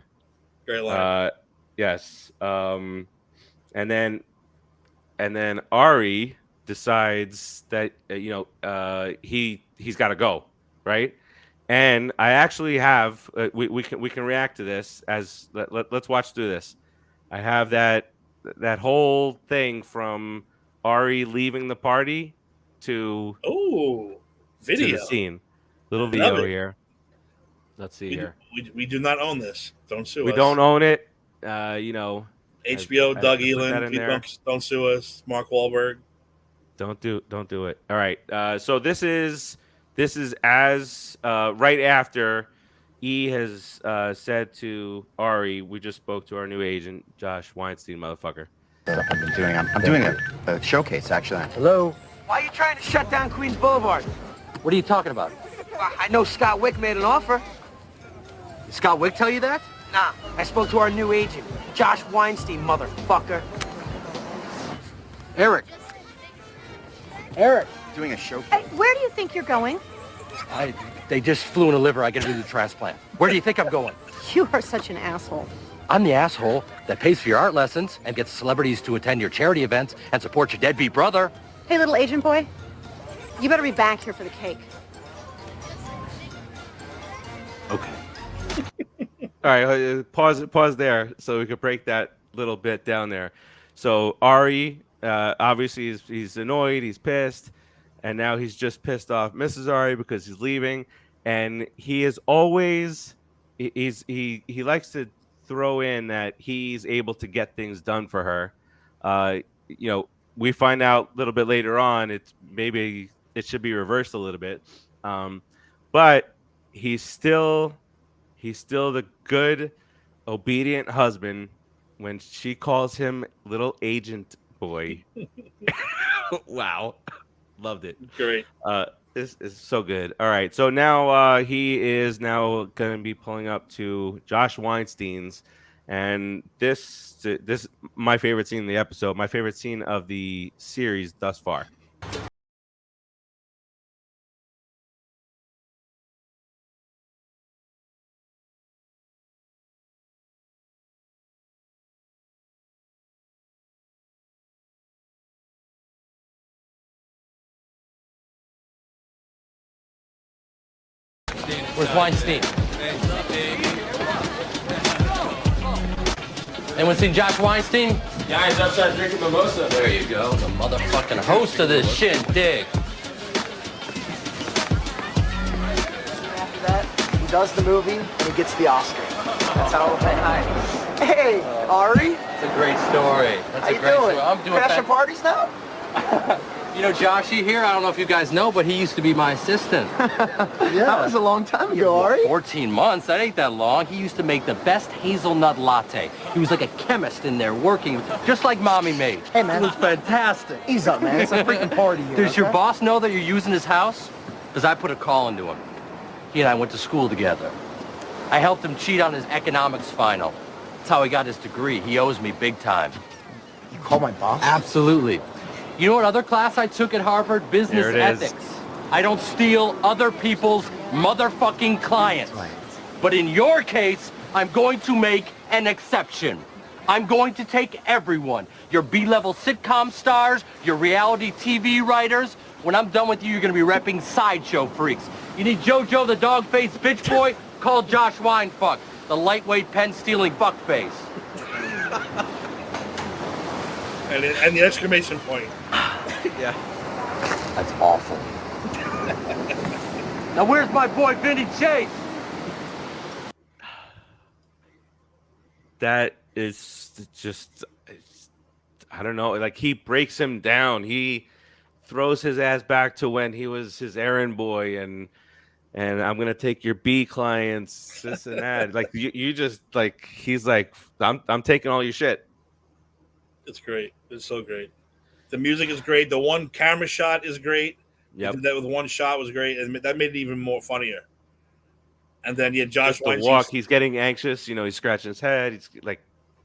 Great line. Yes. And then Ari decides that he's got to go, right? And I actually have we can react to this as let's watch through this. I have that whole thing from Ari leaving the party to video. the scene. Little I video love it. here. Let's see here. We do not own this. Don't sue us. We don't own it. HBO, I Doug put that Elin, in there. don't sue us. Mark Wahlberg. Don't do it. All right. So this is as right after E has said to Ari, we just spoke to our new agent, Josh Weinstein, motherfucker. I'm doing a showcase, actually. Hello? Why are you trying to shut down Queens Boulevard? What are you talking about? Well, I know Scott Wick made an offer. Did Scott Wick tell you that? Nah, I spoke to our new agent, Josh Weinstein, motherfucker. Eric. Eric. Doing a showcase. Hey, where do you think you're going? They just flew in a liver. I gotta do the transplant. Where do you think I'm going? You are such an asshole. I'm the asshole that pays for your art lessons and gets celebrities to attend your charity events and support your deadbeat brother. Hey, little agent boy, you better be back here for the cake. Okay. All right, pause there so we could break that little bit down there. So Ari, obviously, he's annoyed, he's pissed, and now he's just pissed off Mrs. Ari because he's leaving, and he is always he likes to throw in that he's able to get things done for her. We find out a little bit later on maybe it should be reversed a little bit, but he's still the good, obedient husband when she calls him little agent boy. Wow. Loved it. Great. This is so good. All right. So now he is now going to be pulling up to Josh Weinstein's. And this my favorite scene in the episode, my favorite scene of the series thus far. Where's Weinstein? Anyone seen Josh Weinstein? Yeah, he's outside drinking mimosa. There you go, the motherfucking host of this shindig. After that, he does the movie and he gets the Oscar. That's how we'll say hi. Hey, Ari. That's a great story. That's How a you great doing? story. I'm doing Crashing parties now? You know Joshy here? I don't know if you guys know, but he used to be my assistant. That was a long time ago, Ari. 14 months, that ain't that long. He used to make the best hazelnut latte. He was like a chemist in there working, just like Mommy made. Hey, man. It was fantastic. Ease up, man. It's a freaking party here. Does your okay? boss know that you're using his house? Because I put a call into him. He and I went to school together. I helped him cheat on his economics final. That's how he got his degree. He owes me big time. You call my boss? Absolutely. You know what other class I took at Harvard? Business There it is. ethics. I don't steal other people's motherfucking clients. Right. But in your case, I'm going to make an exception. I'm going to take everyone. Your B-level sitcom stars, your reality TV writers. When I'm done with you, you're going to be repping sideshow freaks. You need JoJo the dog-faced bitch boy? Call Josh Winefuck, the lightweight pen-stealing fuckface. And the exclamation point. Yeah. That's awful. Now where's my boy Vinny Chase? That is just, I don't know. Like, he breaks him down. He throws his ass back to when he was his errand boy, and I'm gonna take your B clients, this and that. Like, you just, like, he's like, I'm taking all your shit. It's great. It's so great. The music is great. The one camera shot is great. He Yep. did that with one shot, was great, and that made it even more funnier. And then Josh Just the Weinstein's walk. He's getting anxious. He's scratching his head. He's like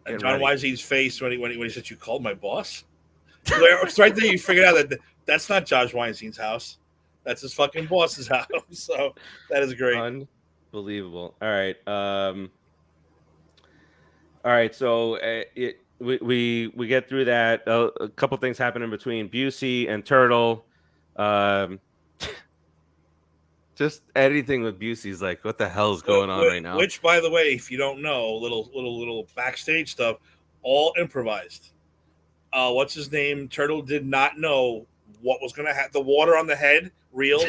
and getting John ready. Weinstein's face when he said, "You called my boss." It's right there. You figured out that that's not Josh Weinstein's house. That's his fucking boss's house. So that is great. Unbelievable. All right. All right. So we get through that. A couple things happen in between Busey and Turtle. Just anything with Busey's like, what the hell's going on right now? Which, by the way, if you don't know, little backstage stuff, all improvised. What's his name? Turtle did not know what was going to happen. The water on the head, real.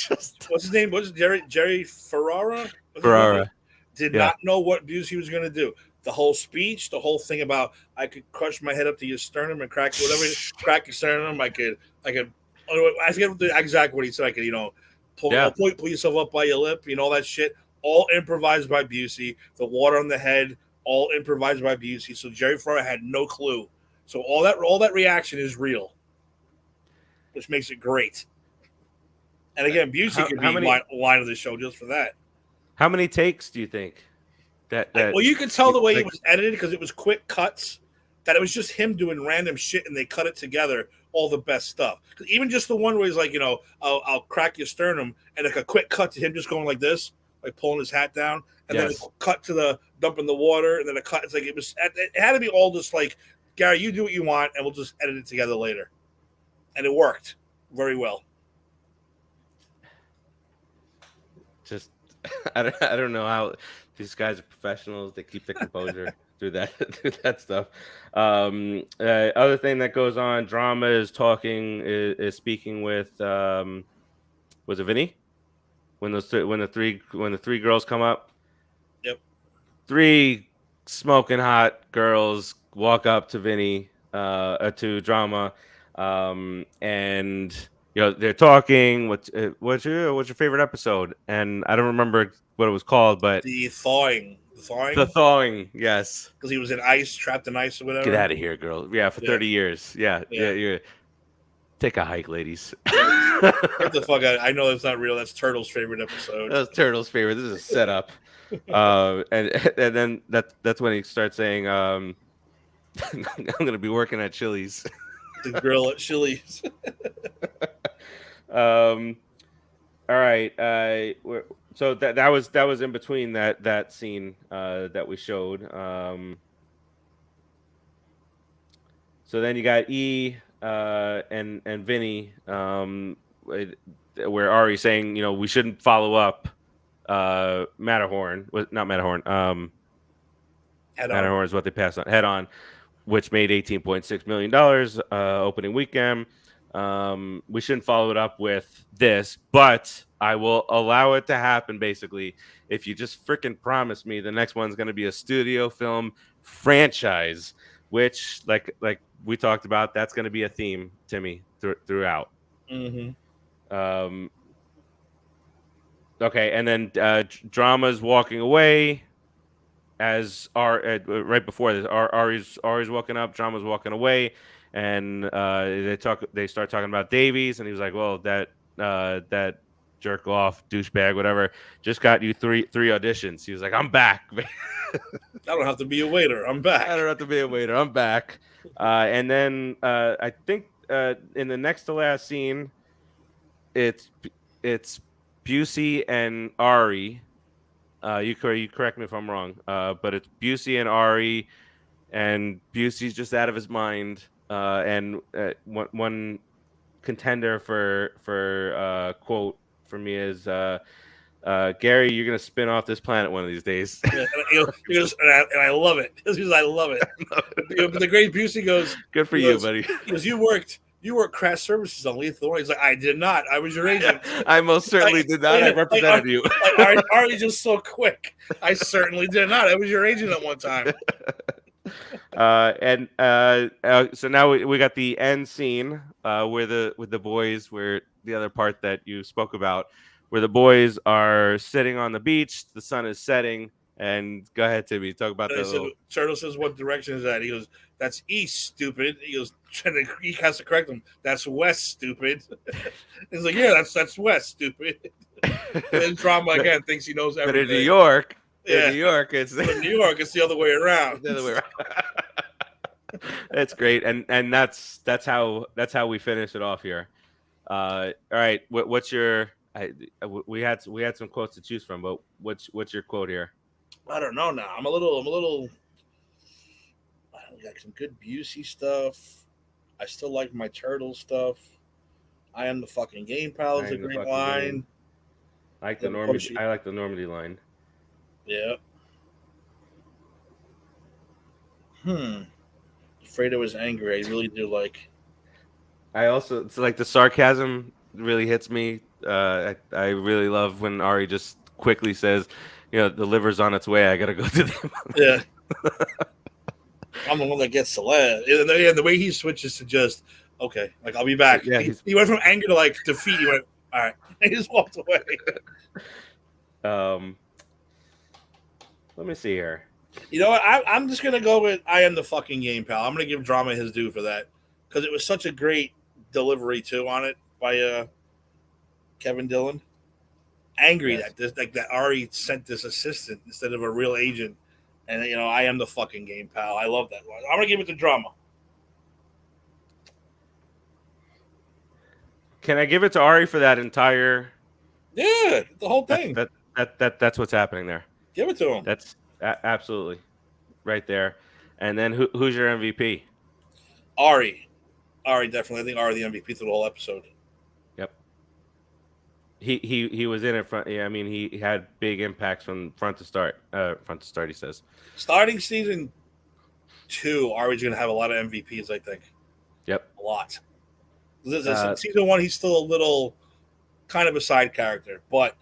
What's his name? What's Jerry Ferrara? Ferrara did not know what Busey was going to do. The whole speech, the whole thing about I could crush my head up to your sternum and crack whatever, crack your sternum. I could. I forget exactly what he said. I could, pull yourself up by your lip, all that shit. All improvised by Busey. The water on the head, all improvised by Busey. So Jerry Ferrara had no clue. So all that reaction is real, which makes it great. And again, Busey could be line of the show just for that. How many takes do you think? Well, you could tell the way it was edited because it was quick cuts. That it was just him doing random shit, and they cut it together. All the best stuff. Because even just the one where he's like, I'll crack your sternum, and like a quick cut to him just going like this, like pulling his hat down, and then a cut to the dumping the water, and then a cut. It's like it had to be all just like, Gary, you do what you want, and we'll just edit it together later. And it worked very well. Just, I don't know how these guys are professionals. They keep their composure through that stuff. Other thing that goes on, Drama is speaking with, was it Vinny? When the three girls come up. Yep. 3 smoking hot girls walk up to Vinny, to Drama, and they're talking. What's your favorite episode? And I don't remember what it was called, but the thawing. The thawing, yes. Because he was in ice, trapped in ice or whatever. Get out of here, girl. Yeah, for 30 years. Yeah. Take a hike, ladies. Get the fuck out. I know that's not real. That's Turtle's favorite episode. That's Turtle's favorite. This is a setup. And then that's when he starts saying, I'm going to be working at Chili's. The grill at Chili's. All right. So that was in between that scene that we showed. So then you got E and Vinny, where Ari's saying, we shouldn't follow up Matterhorn. Not Matterhorn. Matterhorn is what they passed on head on, which made $18.6 million opening weekend. We shouldn't follow it up with this, but I will allow it to happen, basically, if you just freaking promise me the next one's going to be a studio film franchise, which, like we talked about, that's going to be a theme, Timmy, throughout. Mm-hmm. Okay, and then Drama's walking away as right before this. Ari's walking up, Drama's walking away, and they start talking about Davies, and he was like, well, that jerk off douchebag, whatever, just got you three auditions. He was like, I'm back. I don't have to be a waiter. I'm back. I don't have to be a waiter. I'm back. And then I think in the next to last scene, it's Busey and Ari. You correct me if I'm wrong, but it's Busey and Ari, and Busey's just out of his mind. And one contender for quote for me is, Gary, you're gonna spin off this planet one of these days. And I love it. I love it. But the great Busey goes, "Good for you, buddy." He goes, You worked crash services on Lethal One. He's like, I did not. I was your agent. I most certainly did not. I represented you. Ari's just so quick. I certainly did not. I was your agent at one time. So now we got the end scene with the boys, where the other part that you spoke about, where the boys are sitting on the beach, the sun is setting, And go ahead, Timmy. Talk about that. Turtle says, "What direction is that?" He goes, "That's east, stupid." He goes, he has to correct him. "That's west, stupid." He's like, "Yeah, that's west, stupid." And then Drama again thinks he knows everything. But in New York, it's in New York, it's the other way around. The other way around. That's great, and that's how we finish it off here. All right, what's your? We had some quotes to choose from, but what's your quote here? I don't know now. I'm a little. I got some good Busey stuff. I still like my turtle stuff. I am the fucking game pal is a great line. I like the Normandy. I like the Normandy line. Yeah. Fredo was angry. I really do like. I also, it's like the sarcasm really hits me. I really love when Ari just quickly says, the liver's on its way. I gotta go to them. Yeah. I'm the one that gets the laugh. And the way he switches to just, okay, like I'll be back. Yeah, he went from anger to like defeat. He went, all right. He just walked away. Let me see here. You know what? I'm just gonna go with I am the fucking game pal. I'm gonna give Drama his due for that because it was such a great delivery too on it by Kevin Dillon. Angry that Ari sent this assistant instead of a real agent, and I am the fucking game pal. I love that one. I'm gonna give it to Drama. Can I give it to Ari for that entire? Yeah, the whole thing. That's what's happening there. Give it to him. That's absolutely right there. And then who's your MVP? Ari definitely. I think Ari the MVP through the whole episode. Yep. He was in it front. Yeah, I mean he had big impacts from front to start. He says. Starting season 2, Ari's gonna have a lot of MVPs. I think. Yep. A lot. Season 1, he's still a little kind of a side character, but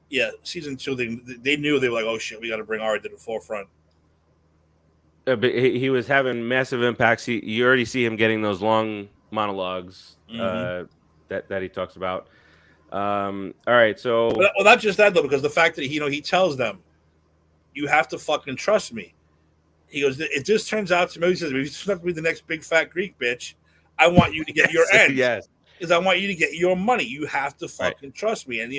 yeah, season 2, they knew they were like, oh shit, we got to bring Ari to the forefront. But he was having massive impacts. You already see him getting those long monologues that he talks about. All right, so well, not just that though, because the fact that he tells them, you have to fucking trust me. He goes, it just turns out to me. He says, if you're not to be the next big fat Greek bitch, I want you to get your end. Yes, because I want you to get your money. You have to fucking trust me, and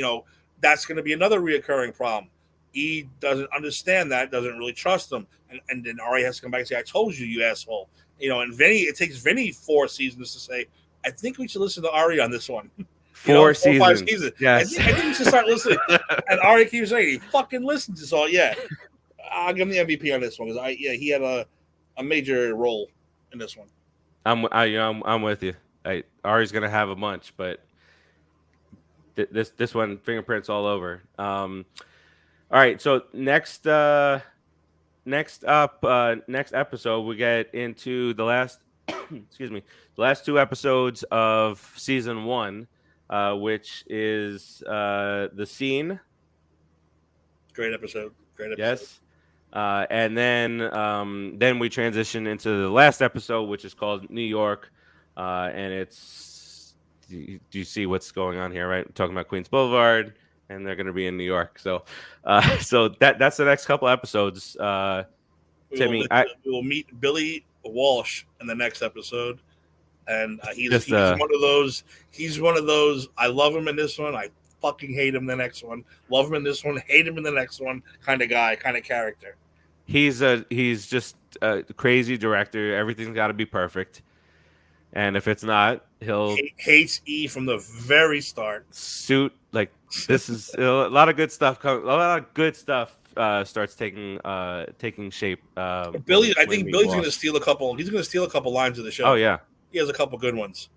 that's going to be another reoccurring problem. He doesn't understand that, doesn't really trust them. And then Ari has to come back and say, I told you, you asshole. And Vinny, it takes Vinny 4 seasons to say, I think we should listen to Ari on this one. 4 seasons. 5 seasons. Yes. I think we should start listening. And Ari keeps saying, he fucking listens to this all. Yeah. I'll give him the MVP on this one because he had a major role in this one. I'm with you. Ari's going to have a bunch, but this one, fingerprints all over. All right, so next episode we get into the last the last 2 episodes of season 1, which is The Scene. Great episode. Yes. And then we transition into the last episode, which is called New York, and it's, do you see what's going on here, right? We're talking about Queens Boulevard, and they're going to be in New York. So that's the next couple episodes. Timmy, we will meet Billy Walsh in the next episode, and he's one of those. He's one of those. I love him in this one. I fucking hate him in the next one. Love him in this one. Hate him in the next one. Kind of guy. Kind of character. He's just a crazy director. Everything's got to be perfect, and if it's not, hates E from the very start. Suit like this is a lot of good stuff. A lot of good stuff starts taking shape. Billy, I think Billy's going to steal a couple. He's going to steal a couple lines of the show. Oh yeah, he has a couple good ones.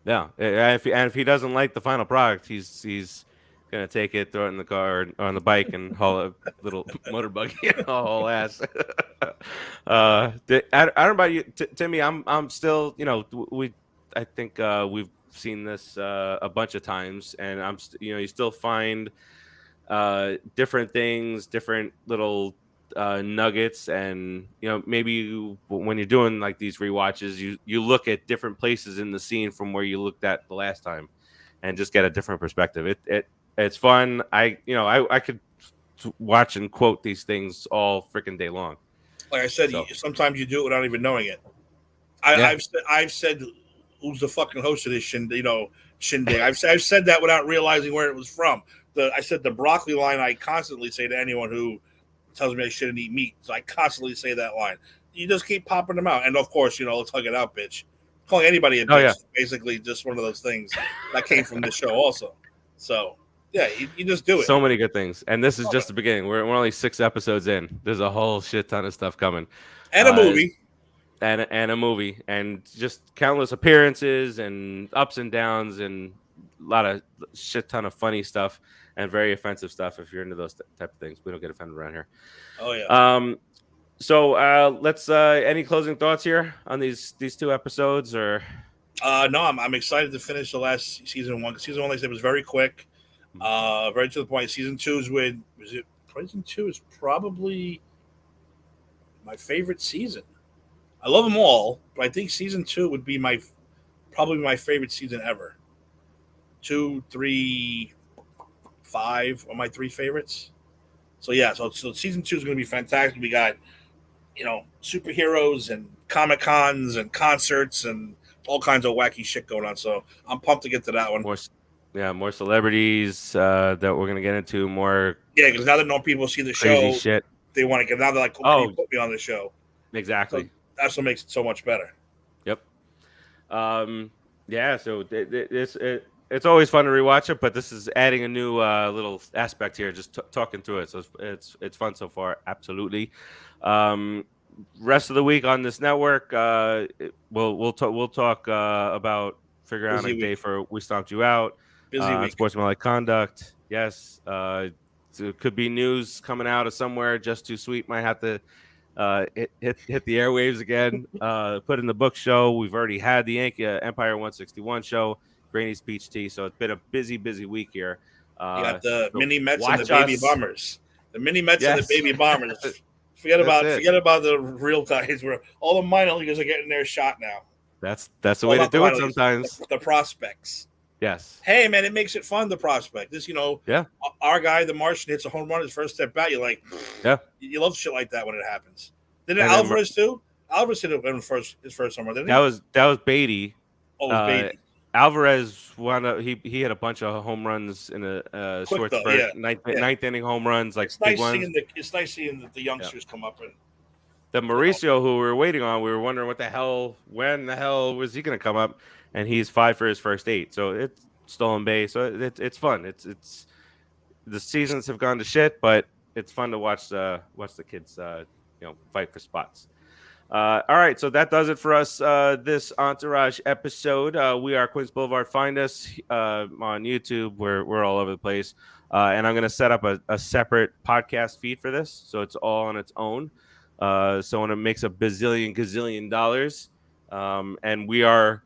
Yeah, and if he doesn't like the final product, he's gonna take it, throw it in the car or on the bike, and haul a little motor buggy and haul ass. I don't know about you, Timmy. I'm still, I think we've seen this a bunch of times, and you still find different things, different little nuggets, and maybe when you're doing like these rewatches, you look at different places in the scene from where you looked at the last time, and just get a different perspective. It's fun. I could watch and quote these things all freaking day long. Like I said, So. sometimes you do it without even knowing it. Yeah. I've said who's the fucking host of this shindig. I've said that without realizing where it was from. I said the broccoli line. I constantly say to anyone who tells me I shouldn't eat meat. So I constantly say that line. You just keep popping them out, and of course, let's hug it out, bitch. Calling anybody a bitch is basically just one of those things that came from this show, also. So yeah, you just do it. So many good things, and this is just the beginning. We're only 6 episodes in. There's a whole shit ton of stuff coming, and a movie. And a movie, and just countless appearances and ups and downs, and a lot of shit ton of funny stuff and very offensive stuff. If you're into those type of things, we don't get offended around here. Oh yeah. So let's. Any closing thoughts here on these 2 episodes, or? No, I'm excited to finish the last season 1. Season 1, like I said, was very quick, very to the point. Season 2 Season 2 is probably my favorite season. I love them all, but I think season 2 would be probably my favorite season ever. 2, 3, 5 are my 3 favorites. So yeah, so season 2 is going to be fantastic. We got, superheroes and Comic-Cons and concerts and all kinds of wacky shit going on. So I'm pumped to get to that one. More celebrities that we're going to get into. More. Yeah, because now that people see the crazy show, shit. They want to get. Now they're like, can you put me on the show? Exactly. So that's what makes it so much better. Yep. Yeah. So it's always fun to rewatch it, but this is adding a new little aspect here. Just talking through it, so it's fun so far. Absolutely. Rest of the week on this network, we'll talk about figuring out a day for We Stomped You Out. Busy week. Sportsmanlike conduct. Yes. So it could be news coming out of somewhere. Just Too Sweet might have to hit the airwaves again. Put in the book show. We've already had the Empire 161 show. Granny's Peach Tea. So it's been a busy week here. You got the mini Mets and the baby bombers. The mini Mets and the baby bombers. Forget about the real guys. Where all the minor leaguers are getting their shot now. That's the way to do it sometimes. The prospects. Yes. Hey man, it makes it fun. The prospect. This, yeah. Our guy, the Martian, hits a home run his first step bat. You're like, yeah. You love shit like that when it happens. Didn't Alvarez too? Alvarez hit his first home run. Didn't he? That was Beatty. Oh, it was Beatty. Alvarez wound up. He had a bunch of home runs in a short spurt. Ninth inning home runs, like big ones. It's nice seeing the youngsters come up and. The Mauricio, who we were waiting on, we were wondering when the hell was he going to come up, and he's 5 for his first 8. So it's stolen base. So it's fun. It's the seasons have gone to shit, but it's fun to watch the kids fight for spots. All right, so that does it for us this Entourage episode. We are Queens Boulevard. Find us on YouTube. We're all over the place, and I'm going to set up a separate podcast feed for this, so it's all on its own. So when it makes a gazillion dollars, and we are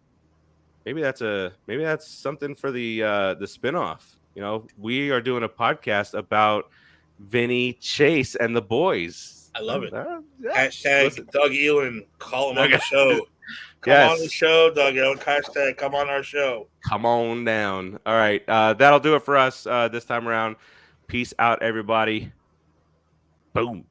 maybe that's something for the spinoff. We are doing a podcast about Vinny Chase and the boys. I love it. Yeah. Hashtag Doug Elin, call him on the show. Come on the show, Doug Elin. Hashtag come on our show. Come on down. All right, that'll do it for us this time around. Peace out, everybody. Boom.